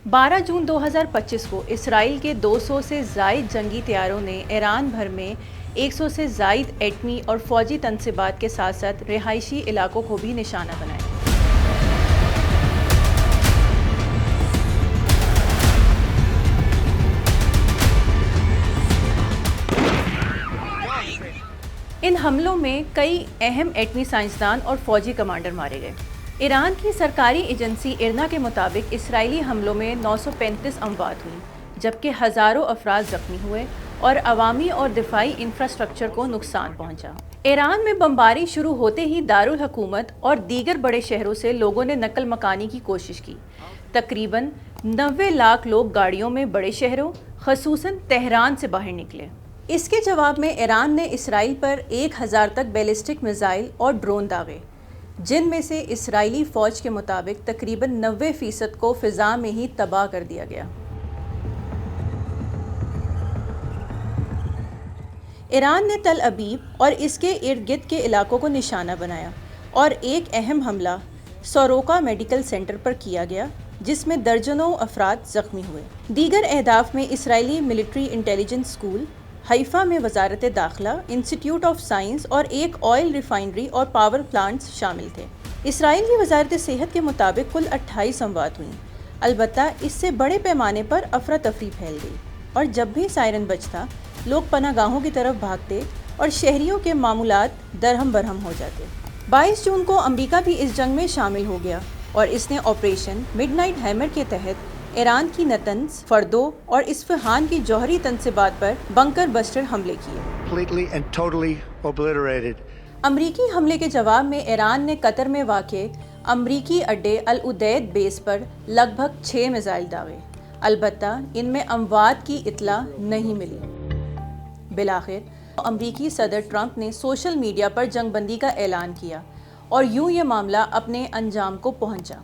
12 जून 2025 को इसराइल के 200 से ज़ायद जंगी तैयारों ने ईरान भर में 100 से ज़ायद एटमी और फ़ौजी तनसीबात के साथ साथ रिहायशी इलाकों को भी निशाना बनाया। इन हमलों में कई अहम एटमी साइंसदान और फ़ौजी कमांडर मारे गए। ईरान की सरकारी एजेंसी इरना के मुताबिक इसराइली हमलों में 935 अमवात हुई, जबकि हज़ारों अफराद ज़ख्मी हुए और अवामी और दिफाई इंफ्रास्ट्रक्चर को नुकसान पहुंचा। ईरान में बमबारी शुरू होते ही दारुल हुकूमत और दीगर बड़े शहरों से लोगों ने नकल मकानी की कोशिश की। तकरीबन 90 लाख लोग गाड़ियों में बड़े शहरों ख़ुसूसन तेहरान से बाहर निकले। इसके जवाब में ईरान ने इसराइल पर 1000 तक बैलिस्टिक मिसाइल और ड्रोन दागे, जिनमें से इसराइली फ़ौज के मुताबिक तकरीबन 90% को फ़िज़ा में ही तबाह कर दिया गया। ईरान ने तल अबीब और इसके इर्द गिर्द के इलाकों को निशाना बनाया और एक अहम हमला सोरोका मेडिकल सेंटर पर किया गया, जिसमें दर्जनों अफराद ज़ख्मी हुए। दीगर अहदाफ में Israeli military intelligence school, Haifa में वजारत दाखिला, इंस्टीट्यूट ऑफ साइंस और एक ऑयल रिफाइनरी और पावर प्लांट्स शामिल थे। इसराइल की वजारत सेहत के मुताबिक कुल 28 अमवात हुई। अलबत्ता इससे बड़े पैमाने पर अफरा तफरी फैल गई और जब भी सायरन बजता लोग पनागाहों की तरफ भागते और शहरियों के मामूलात दरहम बरहम हो जाते। 22 जून को अमरीका भी इस जंग में शामिल हो गया और इसने ऑपरेशन मिडनाइट हैमर के तहत ईरान की नतंज, फर्दो और इस्फहान की जौहरी तनसीबात पर बंकर बस्टर हमले किए। अमरीकी हमले के जवाब में ईरान ने कतर में वाक़े अमरीकी अड्डे अल उदैद बेस पर लगभग 6 मिसाइल दागे। अलबत्ता इनमें अमवात की इत्ला नहीं मिली। बिलाखिर अमरीकी सदर ट्रंप ने सोशल मीडिया पर जंगबंदी का ऐलान किया और यूं ये मामला अपने अंजाम को पहुंचा।